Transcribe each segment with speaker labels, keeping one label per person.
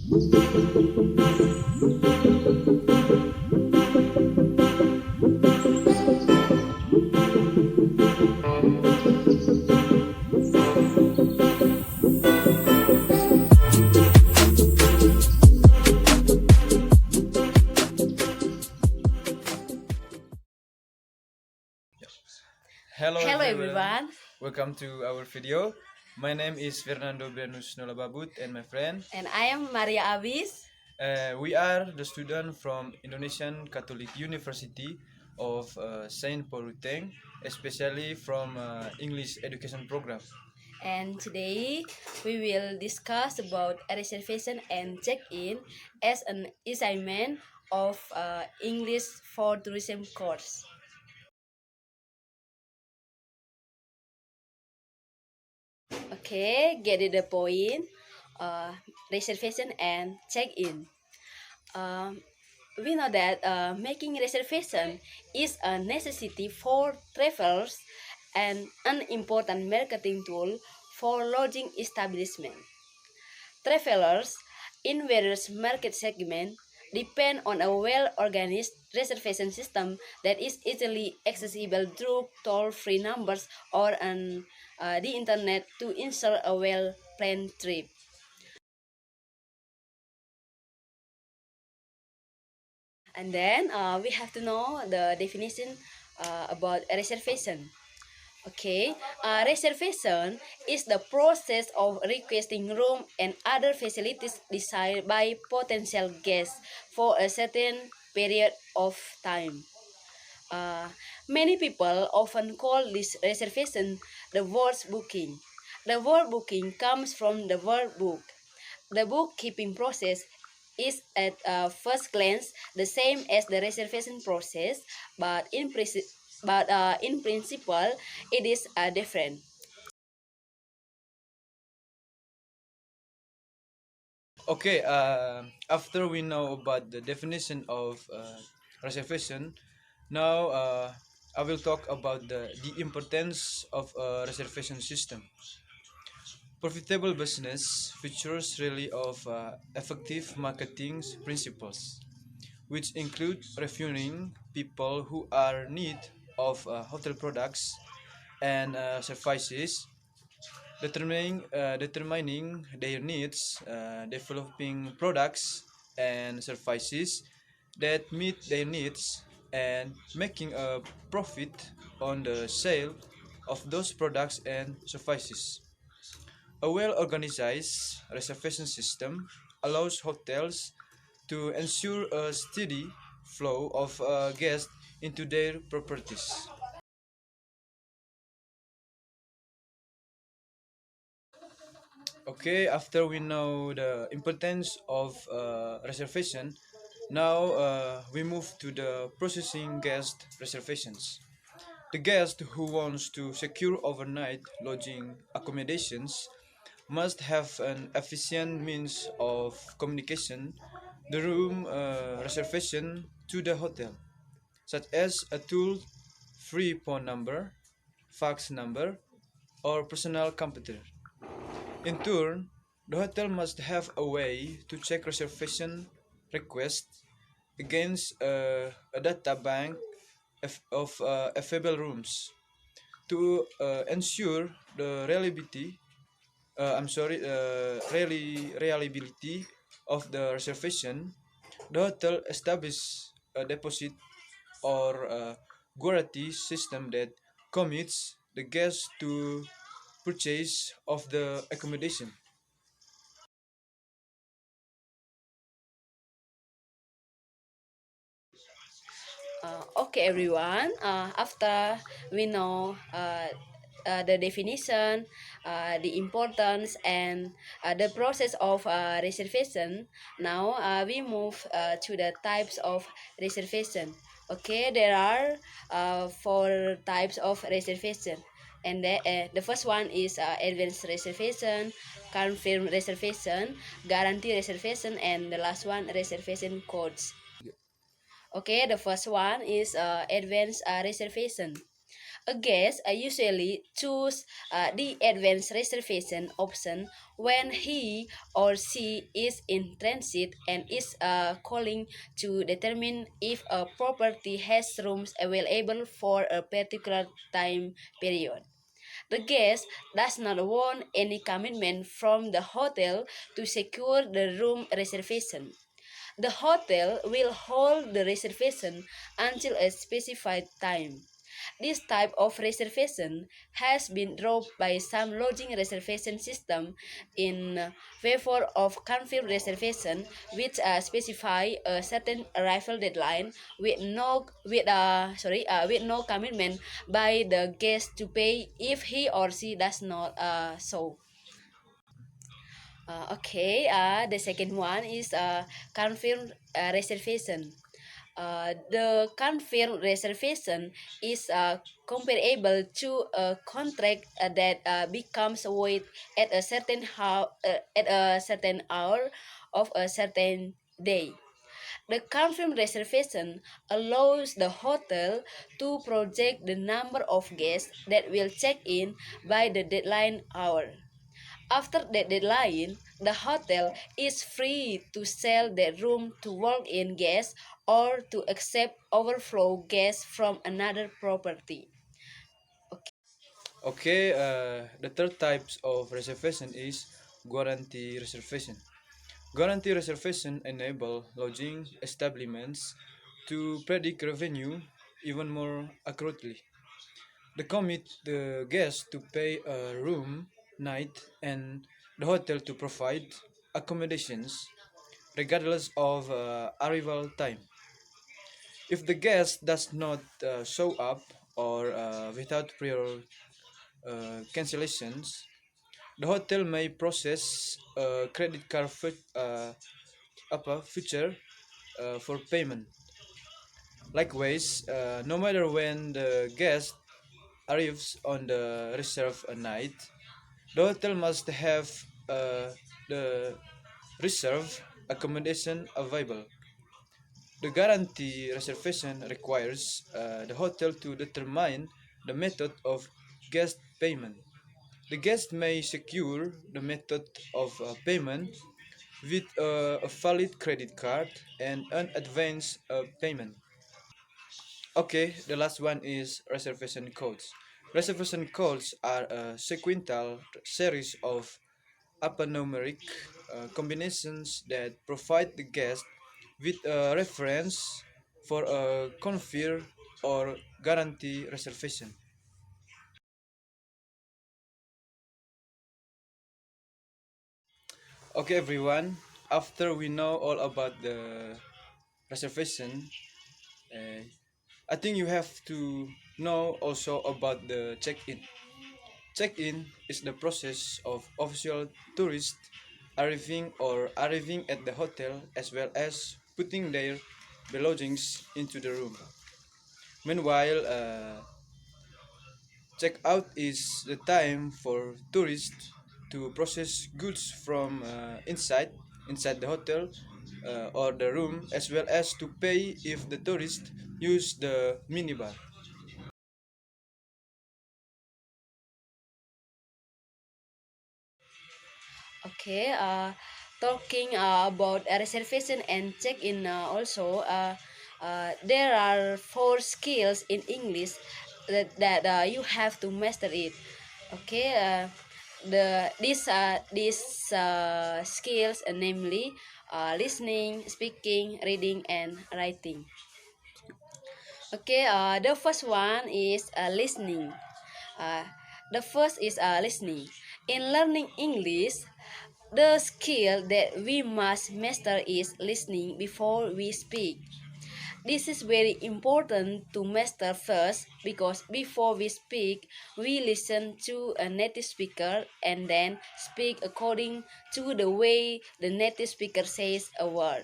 Speaker 1: Hello
Speaker 2: Hello
Speaker 1: everyone,
Speaker 2: everyone,
Speaker 1: welcome to our video. My name is Fernando Brianus Nola Babut and my friend.
Speaker 2: and I am Maria Awis.
Speaker 1: We are the student from Indonesian Catholic University of Saint Paulus, especially from English education program.
Speaker 2: And today we will discuss about a reservation and check-in as an assignment of English for tourism course. Okay, get it the point. Reservation and check-in. Um, we know that making reservation is a necessity for travelers and an important marketing tool for lodging establishment. Travelers in various market segments depend on a well-organized reservation system that is easily accessible through toll-free numbers or on the internet to ensure a well-planned trip. And then we have to know the definition about a reservation. Okay, reservation is the process of requesting room and other facilities desired by potential guests for a certain period of time. Uh, Many people often call this reservation the word booking. The word booking comes from the word book. The bookkeeping process is at first glance the same as the reservation process, but in principle it is different.
Speaker 1: Okay, after we know about the definition of reservation, now I will talk about the importance of a reservation system. Profitable business features really of effective marketing principles, which include reviewing people who are in need of hotel products and services, determining their needs, developing products and services that meet their needs, and making a profit on the sale of those products and services. A well-organized reservation system allows hotels to ensure a steady flow of guests into their properties. Okay, after we know the importance of reservation, now we move to the processing guest reservations. The guest who wants to secure overnight lodging accommodations must have an efficient means of communication, the room reservation to the hotel, such as a toll-free phone number, fax number, or personal computer. In turn, the hotel must have a way to check reservation requests against a data bank of available rooms to ensure the reliability of the reservation. The hotel establishes a deposit or a guarantee system that commits the guest to purchase of the accommodation.
Speaker 2: Okay, everyone. After we know the definition, the importance, and the process of reservation, now we move to the types of reservation. Okay, there are four types of reservation. And the first one is advanced reservation, confirmed reservation, guarantee reservation, and the last one reservation codes. Okay, the first one is advanced reservation. A guest usually choose the advanced reservation option when he or she is in transit and is calling to determine if a property has rooms available for a particular time period. The guest does not want any commitment from the hotel to secure the room reservation. The hotel will hold the reservation until a specified time. This type of reservation has been dropped by some lodging reservation system in favor of confirmed reservation, which specify a certain arrival deadline with no commitment by the guest to pay if he or she does not so. The second one is confirmed reservation. The confirmed reservation is comparable to a contract that becomes void at a certain hour of a certain day. The confirmed reservation allows the hotel to project the number of guests that will check in by the deadline hour. After the deadline, the hotel is free to sell their room to walk-in guests or to accept overflow guests from another property. Okay.
Speaker 1: Okay, the third types of reservation is guarantee reservation. Guarantee reservation enable lodging establishments to predict revenue even more accurately. They commit the guest to pay a room, night, and the hotel to provide accommodations regardless of arrival time. If the guest does not show up or without prior cancellations, the hotel may process a credit card future for payment. Likewise, no matter when the guest arrives on the reserved night, the hotel must have the reserved accommodation available. The guarantee reservation requires the hotel to determine the method of guest payment. The guest may secure the method of payment with a valid credit card and an advance payment. Okay, the last one is reservation codes. Reservation codes are a sequential series of alphanumeric combinations that provide the guest with a reference for a confirm or guarantee reservation. Okay, everyone. After we know all about the reservation, uh, I think you have to know also about the check-in. Check-in is the process of official tourists arriving at the hotel as well as putting their belongings into the room. Meanwhile, check-out is the time for tourists to process goods from inside the hotel or the room as well as to pay if the tourist use the minibar.
Speaker 2: Okay. Talking about a reservation and check-in there are four skills in English that you have to master it. Okay. These skills, namely listening, speaking, reading, and writing. Okay, the first one is listening. Uh, the first is listening. In learning English, the skill that we must master is listening before we speak. This is very important to master first because before we speak, we listen to a native speaker and then speak according to the way the native speaker says a word.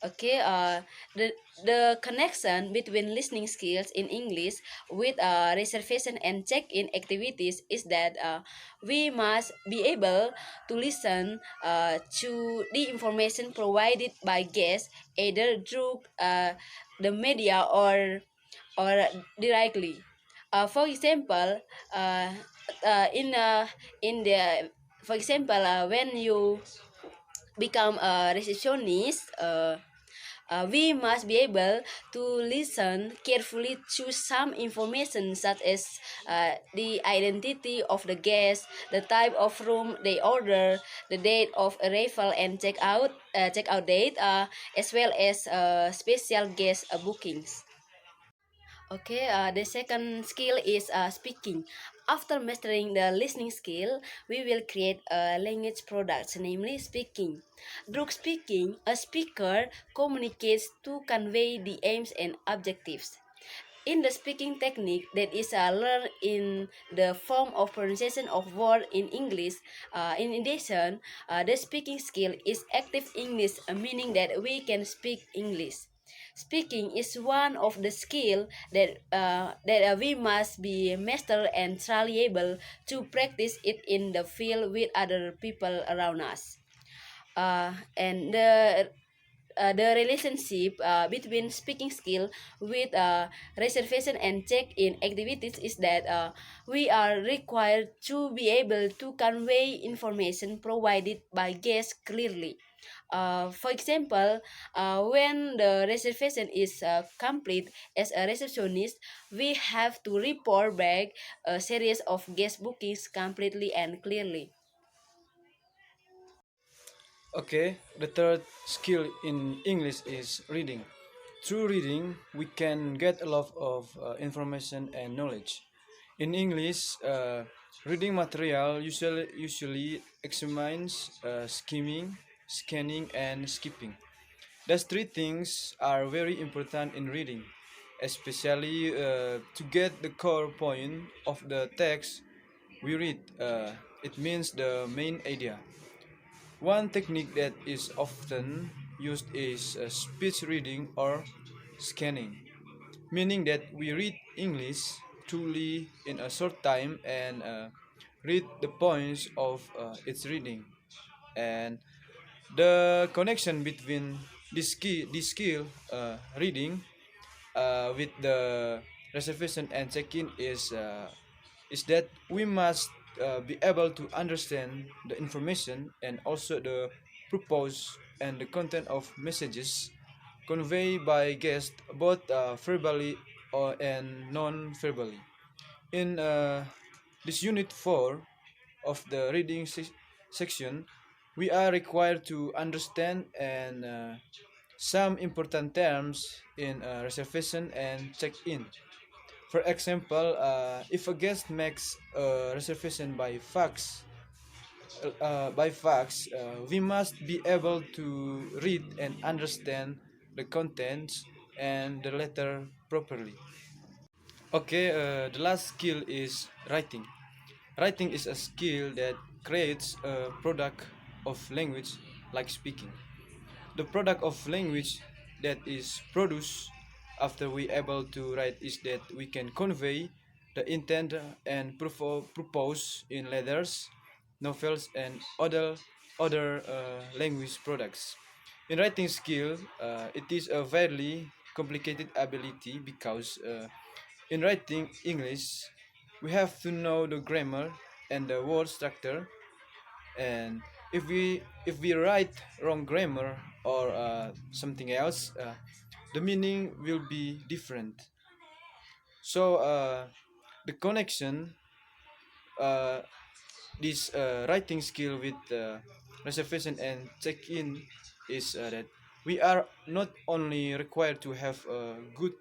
Speaker 2: Okay, the connection between listening skills in English with reservation and check-in activities is that we must be able to listen to the information provided by guests either through the media or directly. For example, uh, in for example, when you become a receptionist, we must be able to listen carefully to some information such as the identity of the guest, the type of room they order, the date of arrival and checkout date, as well as special guest bookings. Okay, the second skill is speaking. After mastering the listening skill, we will create a language product, namely speaking. Through speaking, a speaker communicates to convey the aims and objectives. In the speaking technique that is learned in the form of pronunciation of word in English, in addition, the speaking skill is active English, meaning that we can speak English. Speaking is one of the skill that we must be master and truly able to practice it in the field with other people around us. And the relationship between speaking skill with reservation and check-in activities is that we are required to be able to convey information provided by guests clearly. For example, when the reservation is complete as a receptionist, we have to report back a series of guest bookings completely and clearly.
Speaker 1: Okay, the third skill in English is reading. Through reading, we can get a lot of information and knowledge. In English, reading material usually examines skimming, scanning, and skipping. These three things are very important in reading, especially to get the core point of the text we read. It means the main idea. One technique that is often used is speech reading or scanning, meaning that we read English truly in a short time and read the points of its reading. And the connection between this skill, reading, with the reservation and check-in is that we must be able to understand the information and also the purpose and the content of messages conveyed by guests both verbally or and non-verbally. In this unit 4 of the reading section, we are required to understand and some important terms in reservation and check-in. For example, if a guest makes a reservation by fax, we must be able to read and understand the contents and the letter properly. Okay, the last skill is writing. Writing is a skill that creates a product of language like speaking. The product of language that is produced after we able to write is that we can convey the intent and purpose in letters, novels, and other language products. In writing skill, it is a very complicated ability because in writing English, we have to know the grammar and the word structure, and if we write wrong grammar or something else, the meaning will be different. So the connection, uh, this writing skill with reservation and check-in is that we are not only required to have a good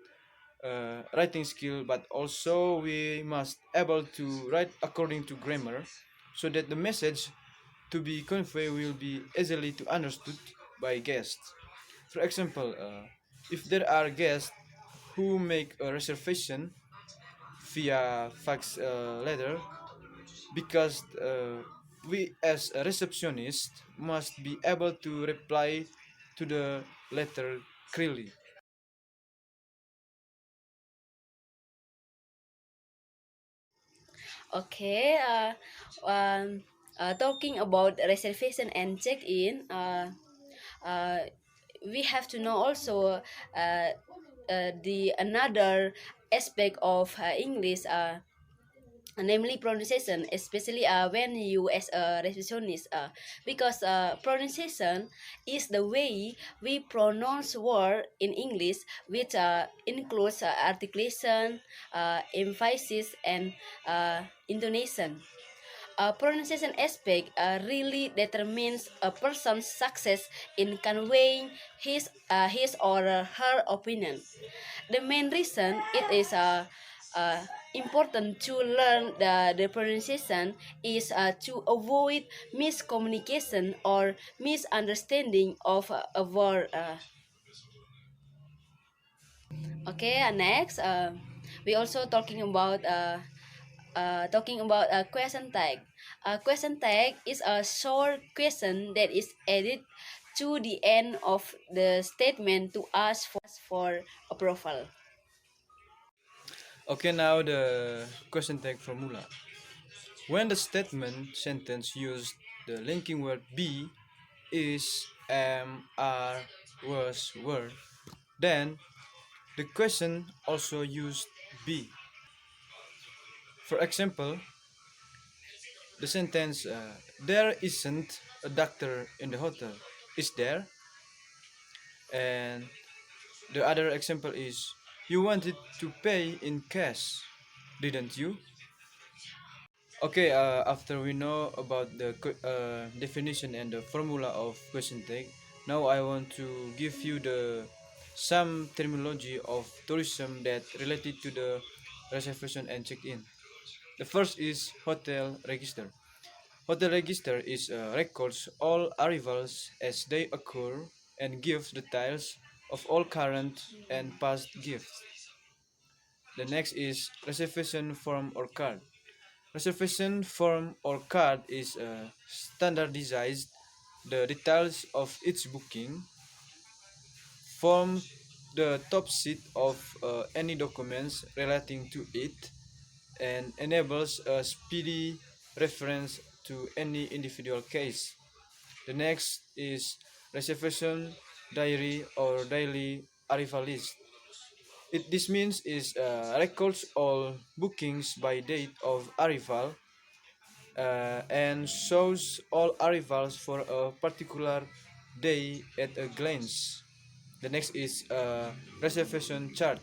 Speaker 1: writing skill, but also we must able to write according to grammar, so that the message to be conveyed will be easily to understood by guests. For example, if there are guests who make a reservation via fax letter, because we as a receptionist must be able to reply to the letter clearly.
Speaker 2: Okay, talking about reservation and check-in, uh, we have to know also the another aspect of English, namely pronunciation, especially when you as a receptionist, because pronunciation is the way we pronounce word in English, which includes articulation, emphasis, and intonation. Pronunciation aspect really determines a person's success in conveying his or her opinion. The main reason it is uh, important to learn the pronunciation is to avoid miscommunication or misunderstanding of a word. Okay, next, we also talking about a question tag. A question tag is a short question that is added to the end of the statement to ask for approval.
Speaker 1: Okay, now the question tag formula. When the statement sentence used the linking word be, is, am, are, was, were, then the question also used be. For example, the sentence there isn't a doctor in the hotel is there, and the other example is you wanted to pay in cash, didn't you? Okay, after we know about the definition and the formula of question tag, now I want to give you the some terminology of tourism that related to the reservation and check-in. The first is hotel register. Hotel register is records all arrivals as they occur and gives details of all current and past gifts. The next is reservation form or card. Reservation form or card is standardized the details of each booking, form the top sheet of any documents relating to it, and enables a speedy reference to any individual case. The next is reservation diary or daily arrival list. This means is records all bookings by date of arrival and shows all arrivals for a particular day at a glance. The next is reservation chart.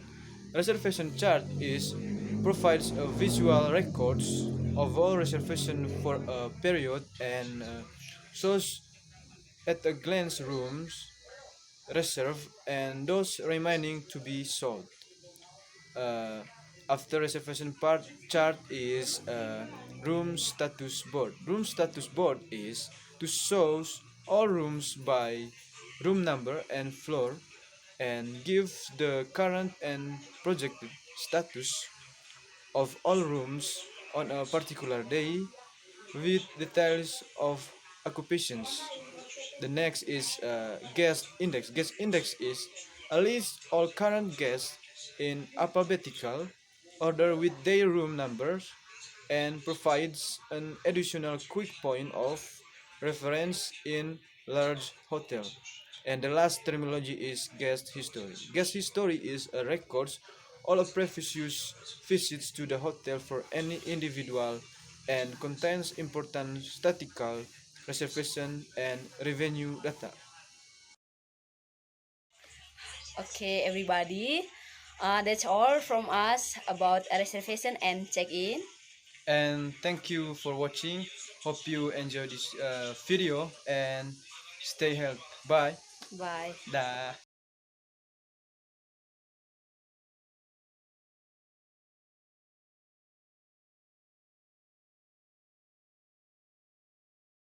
Speaker 1: Reservation chart is provides a visual records of all reservation for a period and shows at a glance rooms reserved and those remaining to be sold. uh, After reservation part chart is room status board. Room status board is to shows all rooms by room number and floor and gives the current and projected status of all rooms on a particular day with details of occupations. The next is guest index. Guest index is a list all current guests in alphabetical order with their room numbers and provides an additional quick point of reference in large hotel. And the last terminology is guest history. Guest history is a records all of previous visits to the hotel for any individual and contains important statistical reservation and revenue data.
Speaker 2: Okay, everybody. That's all from us about a reservation and check-in.
Speaker 1: And thank you for watching. Hope you enjoy this video and stay healthy. Bye.
Speaker 2: Bye.
Speaker 1: Dah.